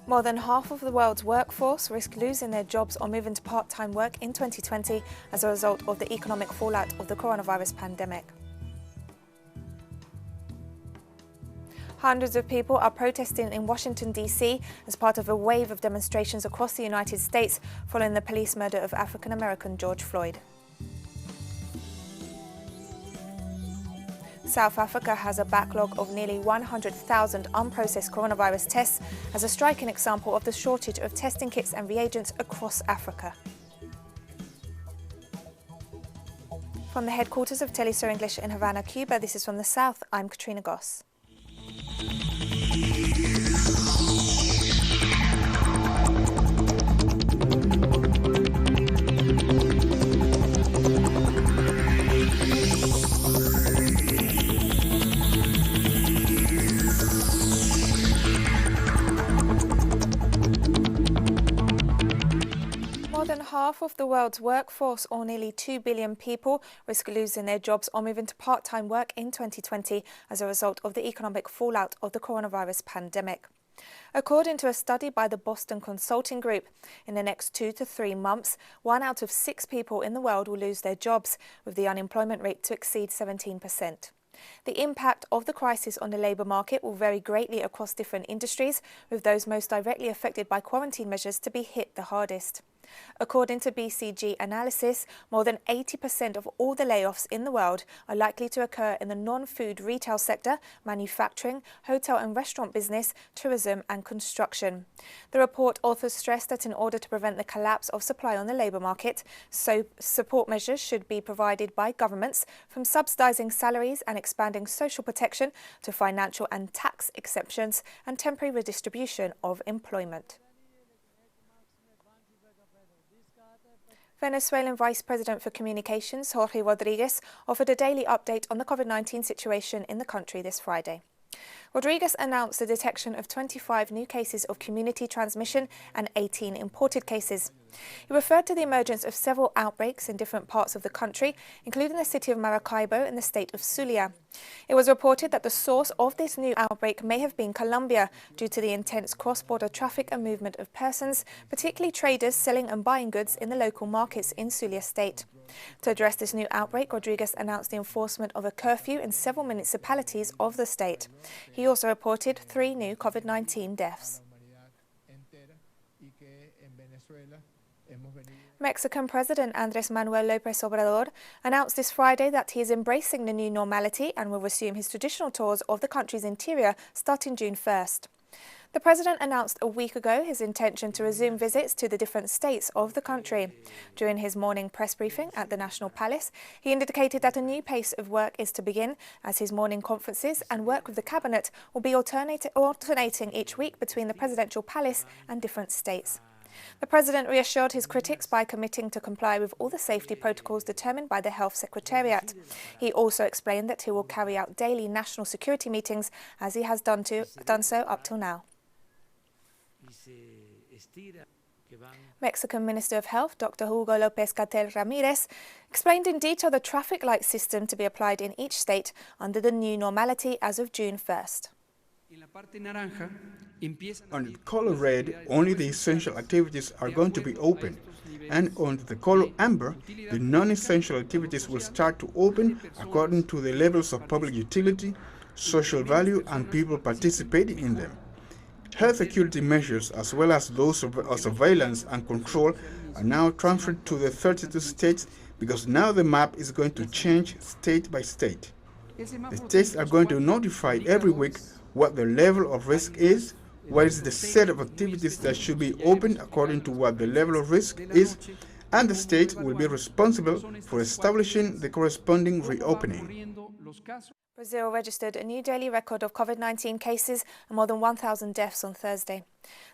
More than half of the world's workforce risk losing their jobs or moving to part-time work in 2020 as a result of the economic fallout of the coronavirus pandemic. Hundreds of people are protesting in Washington D.C. as part of a wave of demonstrations across the United States following the police murder of African-American George Floyd. South Africa has a backlog of nearly 100,000 unprocessed coronavirus tests as a striking example of the shortage of testing kits and reagents across Africa. From the headquarters of Telesur English in Havana, Cuba, this is From the South. I'm Katrina Goss. More than half of the world's workforce, or nearly 2 billion people, risk losing their jobs or moving to part-time work in 2020 as a result of the economic fallout of the coronavirus pandemic. According to a study by the Boston Consulting Group, in the next 2 to 3 months, 1 out of 6 people in the world will lose their jobs, with the unemployment rate to exceed 17%. The impact of the crisis on the labour market will vary greatly across different industries, with those most directly affected by quarantine measures to be hit the hardest. According to BCG analysis, more than 80% of all the layoffs in the world are likely to occur in the non-food retail sector, manufacturing, hotel and restaurant business, tourism and construction. The report authors stressed that in order to prevent the collapse of supply on the labour market, support measures should be provided by governments, from subsidising salaries and expanding social protection to financial and tax exceptions and temporary redistribution of employment. Venezuelan Vice President for Communications, Jorge Rodriguez, offered a daily update on the COVID-19 situation in the country this Friday. Rodriguez announced the detection of 25 new cases of community transmission and 18 imported cases. He referred to the emergence of several outbreaks in different parts of the country, including the city of Maracaibo in the state of Zulia. It was reported that the source of this new outbreak may have been Colombia, due to the intense cross-border traffic and movement of persons, particularly traders selling and buying goods in the local markets in Zulia state. To address this new outbreak, Rodriguez announced the enforcement of a curfew in several municipalities of the state. He also reported 3 new COVID-19 deaths. Mexican President Manuel Lopez Obrador announced this Friday that he is embracing the new normality and will resume his traditional tours of the country's interior starting June 1st. The president announced a week ago his intention to resume visits to the different states of the country. During his morning press briefing at the National Palace, he indicated that a new pace of work is to begin, as his morning conferences and work with the cabinet will be alternating each week between the presidential palace and different states. The president reassured his critics by committing to comply with all the safety protocols determined by the Health Secretariat. He also explained that he will carry out daily national security meetings, as he has done so up till now. Mexican Minister of Health, Dr. Hugo Lopez Cartel Ramirez, explained in detail the traffic light system to be applied in each state under the new normality as of June 1st. On the color red, only the essential activities are going to be open, and on the color amber, the non-essential activities will start to open according to the levels of public utility, social value, and people participating in them. Health security measures, as well as those of surveillance and control, are now transferred to the 32 states, because now the map is going to change state by state. The states are going to notify every week what the level of risk is, what is the set of activities that should be opened according to what the level of risk is, and the state will be responsible for establishing the corresponding reopening. Brazil registered a new daily record of COVID-19 cases and more than 1,000 deaths on Thursday.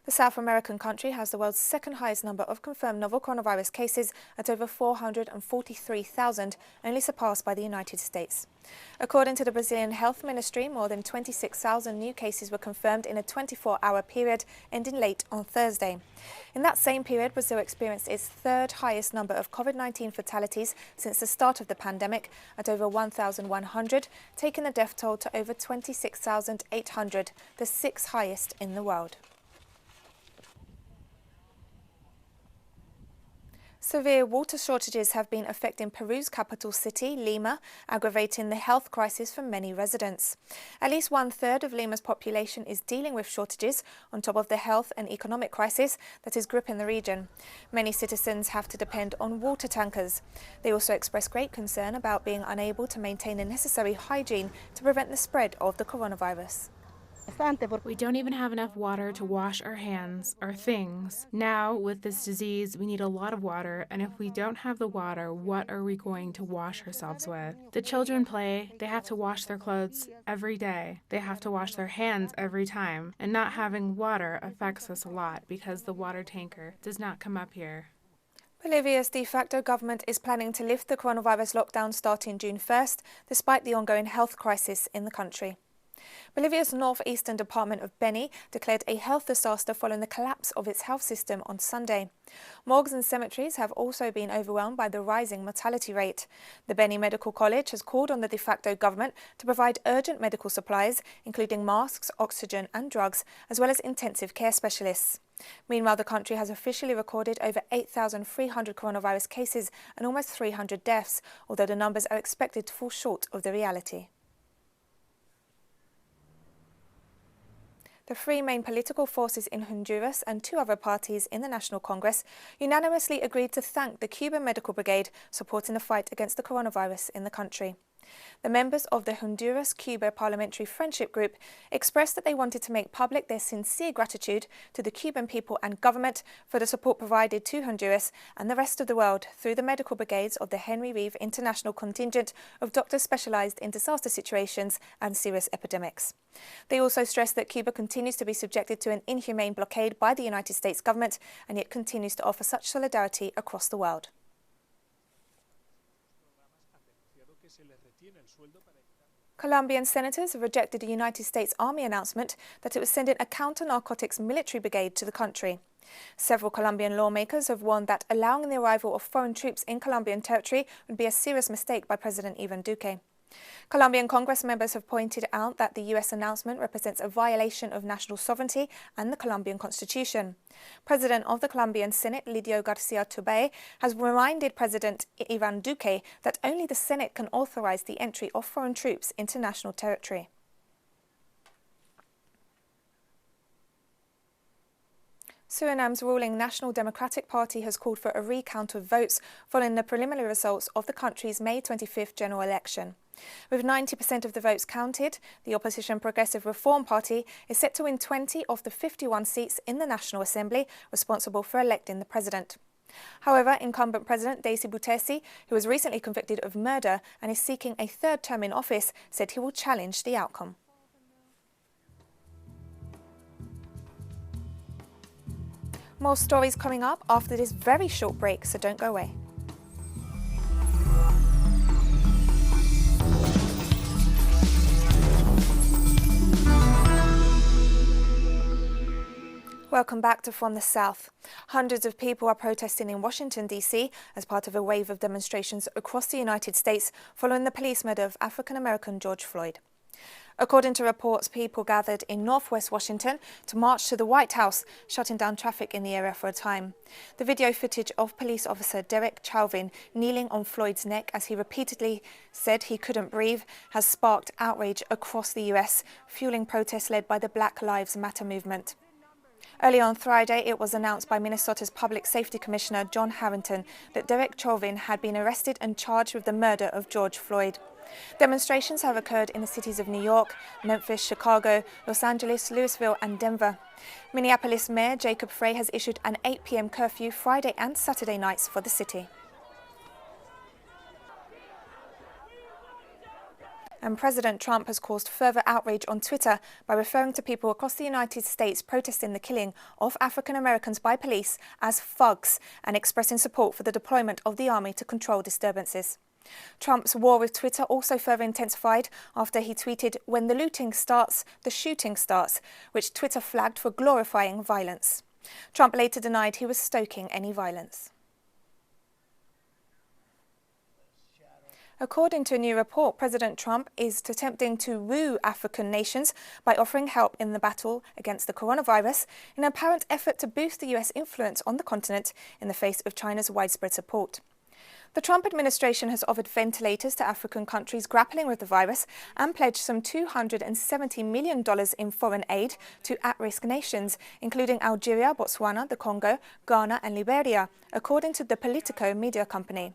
The South American country has the world's second highest number of confirmed novel coronavirus cases at over 443,000, only surpassed by the United States. According to the Brazilian Health Ministry, more than 26,000 new cases were confirmed in a 24-hour period ending late on Thursday. In that same period, Brazil experienced its third highest number of COVID-19 fatalities since the start of the pandemic, at over 1,100, taking the death toll to over 26,800, the 6th highest in the world. Severe water shortages have been affecting Peru's capital city, Lima, aggravating the health crisis for many residents. At least 1/3 of Lima's population is dealing with shortages on top of the health and economic crisis that is gripping the region. Many citizens have to depend on water tankers. They also express great concern about being unable to maintain the necessary hygiene to prevent the spread of the coronavirus. We don't even have enough water to wash our hands or things. Now, with this disease, we need a lot of water, and if we don't have the water, what are we going to wash ourselves with? The children play, they have to wash their clothes every day. They have to wash their hands every time, and not having water affects us a lot because the water tanker does not come up here. Bolivia's de facto government is planning to lift the coronavirus lockdown starting June 1st, despite the ongoing health crisis in the country. Bolivia's northeastern department of Beni declared a health disaster following the collapse of its health system on Sunday. Morgues and cemeteries have also been overwhelmed by the rising mortality rate. The Beni Medical College has called on the de facto government to provide urgent medical supplies, including masks, oxygen and drugs, as well as intensive care specialists. Meanwhile, the country has officially recorded over 8,300 coronavirus cases and almost 300 deaths, although the numbers are expected to fall short of the reality. The three main political forces in Honduras and two other parties in the National Congress unanimously agreed to thank the Cuban Medical Brigade supporting the fight against the coronavirus in the country. The members of the Honduras-Cuba Parliamentary Friendship Group expressed that they wanted to make public their sincere gratitude to the Cuban people and government for the support provided to Honduras and the rest of the world through the medical brigades of the Henry Reeve International Contingent of doctors specialised in disaster situations and serious epidemics. They also stressed that Cuba continues to be subjected to an inhumane blockade by the United States government and yet continues to offer such solidarity across the world. Colombian senators have rejected the United States Army announcement that it was sending a counter-narcotics military brigade to the country. Several Colombian lawmakers have warned that allowing the arrival of foreign troops in Colombian territory would be a serious mistake by President Ivan Duque. Colombian Congress members have pointed out that the US announcement represents a violation of national sovereignty and the Colombian constitution. President of the Colombian Senate, Lidio Garcia-Tubey, has reminded President Ivan Duque that only the Senate can authorize the entry of foreign troops into national territory. Suriname's ruling National Democratic Party has called for a recount of votes following the preliminary results of the country's May 25th general election. With 90% of the votes counted, the opposition Progressive Reform Party is set to win 20 of the 51 seats in the National Assembly responsible for electing the president. However, incumbent President Desi Butesi, who was recently convicted of murder and is seeking a third term in office, said he will challenge the outcome. More stories coming up after this very short break, so don't go away. Welcome back to From the South. Hundreds of people are protesting in Washington D.C. as part of a wave of demonstrations across the United States following the police murder of African-American George Floyd. According to reports, people gathered in northwest Washington to march to the White House, shutting down traffic in the area for a time. The video footage of police officer Derek Chauvin kneeling on Floyd's neck as he repeatedly said he couldn't breathe has sparked outrage across the US, fueling protests led by the Black Lives Matter movement. Early on Friday, it was announced by Minnesota's Public Safety Commissioner John Harrington that Derek Chauvin had been arrested and charged with the murder of George Floyd. Demonstrations have occurred in the cities of New York, Memphis, Chicago, Los Angeles, Louisville and Denver. Minneapolis Mayor Jacob Frey has issued an 8 p.m. curfew Friday and Saturday nights for the city. And President Trump has caused further outrage on Twitter by referring to people across the United States protesting the killing of African Americans by police as thugs and expressing support for the deployment of the army to control disturbances. Trump's war with Twitter also further intensified after he tweeted, "When the looting starts, the shooting starts," which Twitter flagged for glorifying violence. Trump later denied he was stoking any violence. According to a new report, President Trump is attempting to woo African nations by offering help in the battle against the coronavirus in an apparent effort to boost the US influence on the continent in the face of China's widespread support. The Trump administration has offered ventilators to African countries grappling with the virus and pledged some $270 million in foreign aid to at-risk nations, including Algeria, Botswana, the Congo, Ghana and Liberia, according to the Politico media company.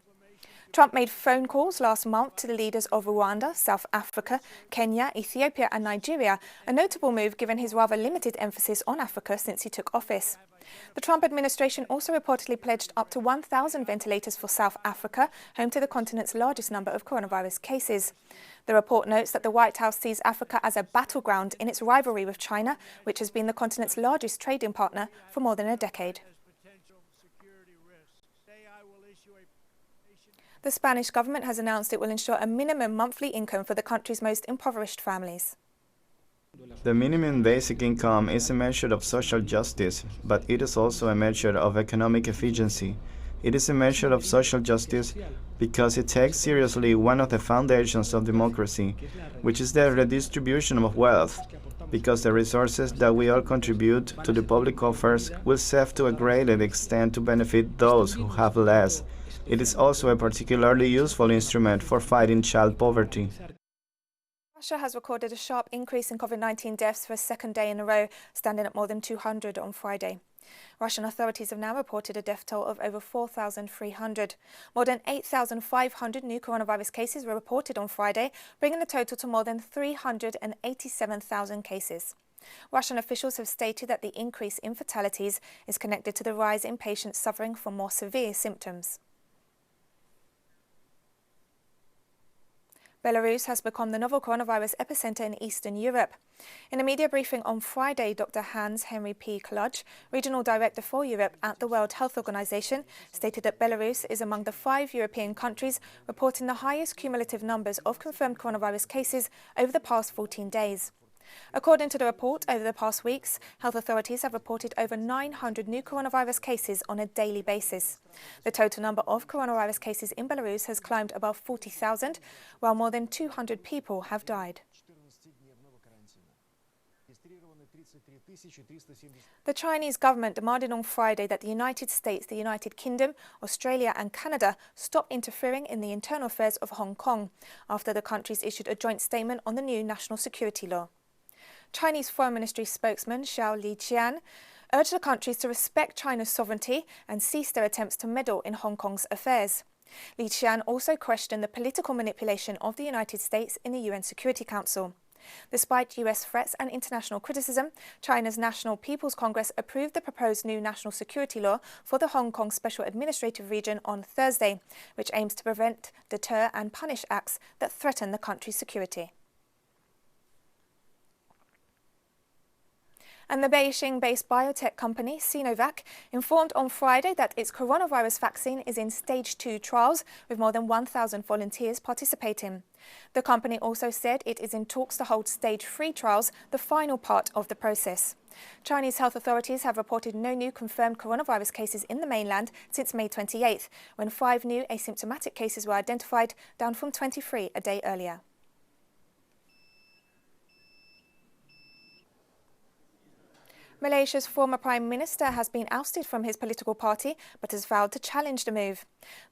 Trump made phone calls last month to the leaders of Rwanda, South Africa, Kenya, Ethiopia and Nigeria, a notable move given his rather limited emphasis on Africa since he took office. The Trump administration also reportedly pledged up to 1,000 ventilators for South Africa, home to the continent's largest number of coronavirus cases. The report notes that the White House sees Africa as a battleground in its rivalry with China, which has been the continent's largest trading partner for more than a decade. The Spanish government has announced it will ensure a minimum monthly income for the country's most impoverished families. The minimum basic income is a measure of social justice, but it is also a measure of economic efficiency. It is a measure of social justice because it takes seriously one of the foundations of democracy, which is the redistribution of wealth, because the resources that we all contribute to the public coffers will serve to a greater extent to benefit those who have less. It is also a particularly useful instrument for fighting child poverty. Russia has recorded a sharp increase in COVID-19 deaths for a second day in a row, standing at more than 200 on Friday. Russian authorities have now reported a death toll of over 4,300. More than 8,500 new coronavirus cases were reported on Friday, bringing the total to more than 387,000 cases. Russian officials have stated that the increase in fatalities is connected to the rise in patients suffering from more severe symptoms. Belarus has become the novel coronavirus epicenter in Eastern Europe. In a media briefing on Friday, Dr. Hans-Henry P. Kluge, Regional Director for Europe at the World Health Organization, stated that Belarus is among the 5 European countries reporting the highest cumulative numbers of confirmed coronavirus cases over the past 14 days. According to the report, over the past weeks, health authorities have reported over 900 new coronavirus cases on a daily basis. The total number of coronavirus cases in Belarus has climbed above 40,000, while more than 200 people have died. The Chinese government demanded on Friday that the United States, the United Kingdom, Australia and Canada stop interfering in the internal affairs of Hong Kong after the countries issued a joint statement on the new national security law. Chinese Foreign Ministry spokesman Xiao Liqian urged the countries to respect China's sovereignty and cease their attempts to meddle in Hong Kong's affairs. Liqian also questioned the political manipulation of the United States in the UN Security Council. Despite US threats and international criticism, China's National People's Congress approved the proposed new national security law for the Hong Kong Special Administrative Region on Thursday, which aims to prevent, deter and punish acts that threaten the country's security. And the Beijing-based biotech company Sinovac informed on Friday that its coronavirus vaccine is in stage 2 trials with more than 1,000 volunteers participating. The company also said it is in talks to hold stage 3 trials, the final part of the process. Chinese health authorities have reported no new confirmed coronavirus cases in the mainland since May 28th, when 5 new asymptomatic cases were identified, down from 23 a day earlier. Malaysia's former Prime Minister has been ousted from his political party but has vowed to challenge the move.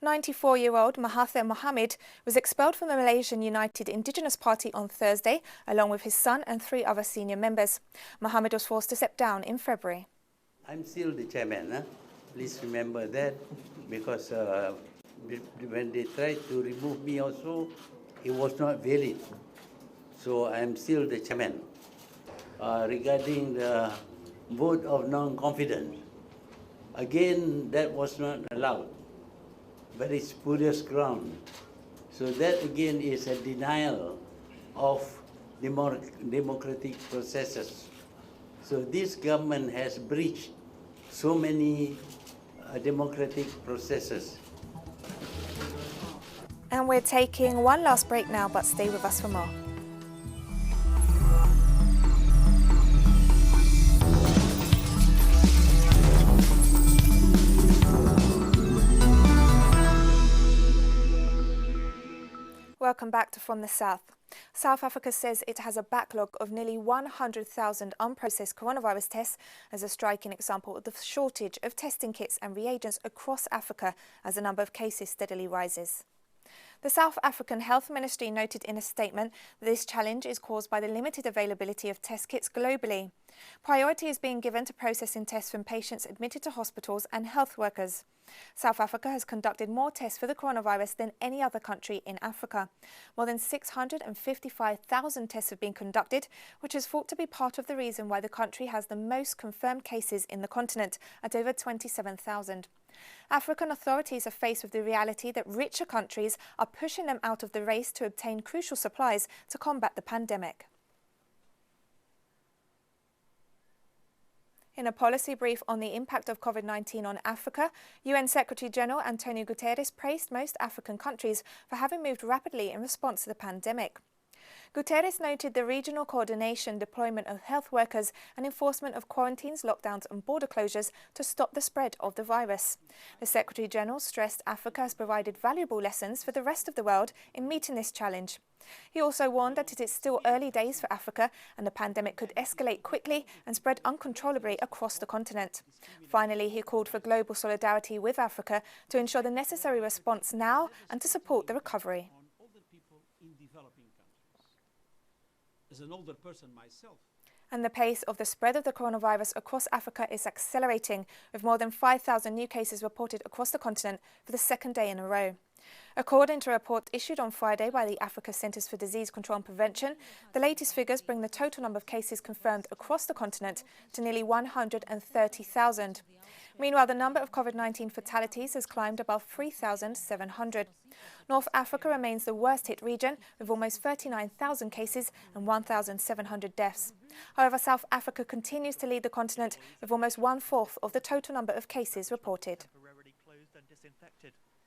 94-year-old Mahathir Mohamad was expelled from the Malaysian United Indigenous Party on Thursday, along with his son and 3 other senior members. Mohamad was forced to step down in February. I'm still the chairman. Please remember that, because when they tried to remove me also, it was not valid. So I'm still the chairman. Regarding the vote of non-confidence, again, that was not allowed, but it's spurious ground. So that again is a denial of democratic processes. So this government has breached so many democratic processes. And we're taking one last break now, but stay with us for more. Welcome back to From the South. South Africa says it has a backlog of nearly 100,000 unprocessed coronavirus tests as a striking example of the shortage of testing kits and reagents across Africa as the number of cases steadily rises. The South African Health Ministry noted in a statement that this challenge is caused by the limited availability of test kits globally. Priority is being given to processing tests from patients admitted to hospitals and health workers. South Africa has conducted more tests for the coronavirus than any other country in Africa. More than 655,000 tests have been conducted, which is thought to be part of the reason why the country has the most confirmed cases in the continent at over 27,000. African authorities are faced with the reality that richer countries are pushing them out of the race to obtain crucial supplies to combat the pandemic. In a policy brief on the impact of COVID-19 on Africa, UN Secretary-General Antonio Guterres praised most African countries for having moved rapidly in response to the pandemic. Guterres noted the regional coordination, deployment of health workers and enforcement of quarantines, lockdowns and border closures to stop the spread of the virus. The Secretary-General stressed Africa has provided valuable lessons for the rest of the world in meeting this challenge. He also warned that it is still early days for Africa and the pandemic could escalate quickly and spread uncontrollably across the continent. Finally, he called for global solidarity with Africa to ensure the necessary response now and to support the recovery. As an older person myself. And the pace of the spread of the coronavirus across Africa is accelerating, with more than 5,000 new cases reported across the continent for the second day in a row. According to a report issued on Friday by the Africa Centers for Disease Control and Prevention, the latest figures bring the total number of cases confirmed across the continent to nearly 130,000. Meanwhile, the number of COVID-19 fatalities has climbed above 3,700. North Africa remains the worst-hit region, with almost 39,000 cases and 1,700 deaths. However, South Africa continues to lead the continent, with almost one-fourth of the total number of cases reported.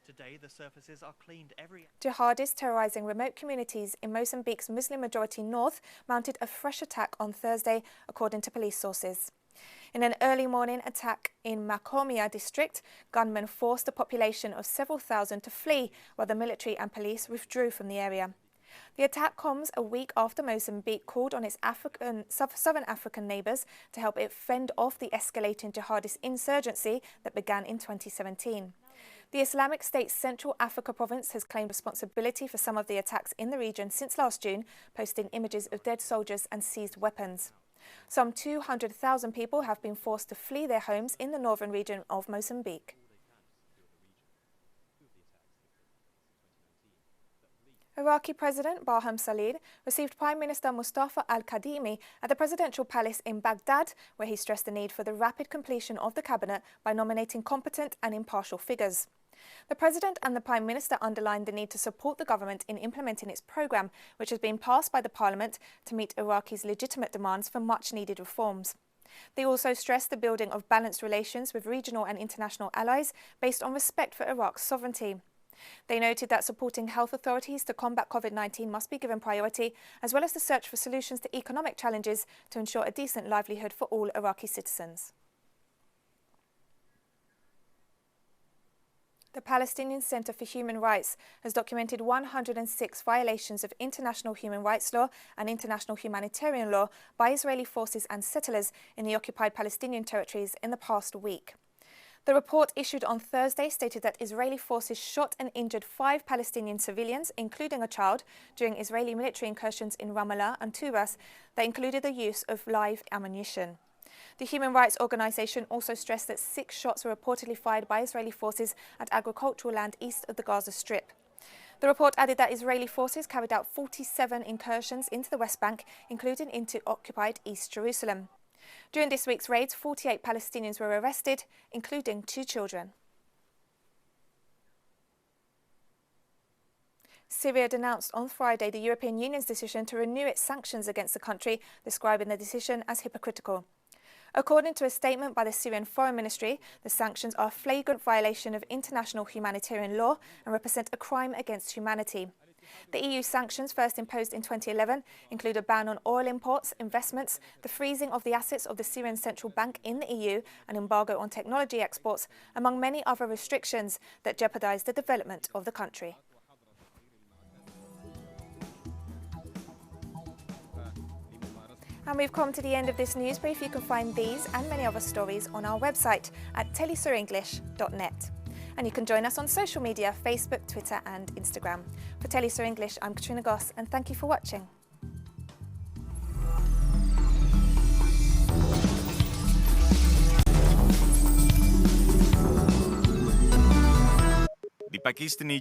Today, the surfaces are cleaned every... Jihadists terrorising remote communities in Mozambique's Muslim-majority north mounted a fresh attack on Thursday, according to police sources. In an early morning attack in Macomia district, gunmen forced a population of several thousand to flee while the military and police withdrew from the area. The attack comes a week after Mozambique called on its southern African neighbours to help it fend off the escalating jihadist insurgency that began in 2017. The Islamic State's Central Africa province has claimed responsibility for some of the attacks in the region since last June, posting images of dead soldiers and seized weapons. Some 200,000 people have been forced to flee their homes in the northern region of Mozambique. Iraqi President Barham Salih received Prime Minister Mustafa al-Kadhimi at the presidential palace in Baghdad, where he stressed the need for the rapid completion of the cabinet by nominating competent and impartial figures. The President and the Prime Minister underlined the need to support the government in implementing its programme, which has been passed by the Parliament to meet Iraqis' legitimate demands for much-needed reforms. They also stressed the building of balanced relations with regional and international allies based on respect for Iraq's sovereignty. They noted that supporting health authorities to combat COVID-19 must be given priority, as well as the search for solutions to economic challenges to ensure a decent livelihood for all Iraqi citizens. The Palestinian Center for Human Rights has documented 106 violations of international human rights law and international humanitarian law by Israeli forces and settlers in the occupied Palestinian territories in the past week. The report issued on Thursday stated that Israeli forces shot and injured 5 Palestinian civilians, including a child, during Israeli military incursions in Ramallah and Turas that included the use of live ammunition. The human rights organisation also stressed that 6 shots were reportedly fired by Israeli forces at agricultural land east of the Gaza Strip. The report added that Israeli forces carried out 47 incursions into the West Bank, including into occupied East Jerusalem. During this week's raids, 48 Palestinians were arrested, including 2 children. Syria denounced on Friday the European Union's decision to renew its sanctions against the country, describing the decision as hypocritical. According to a statement by the Syrian Foreign Ministry, the sanctions are a flagrant violation of international humanitarian law and represent a crime against humanity. The EU sanctions, first imposed in 2011, include a ban on oil imports, investments, the freezing of the assets of the Syrian Central Bank in the EU, an embargo on technology exports, among many other restrictions that jeopardize the development of the country. And we've come to the end of this news brief. You can find these and many other stories on our website at telesurenglish.net. And you can join us on social media, Facebook, Twitter and Instagram. For Telesur English, I'm Katrina Goss, and thank you for watching. The Pakistani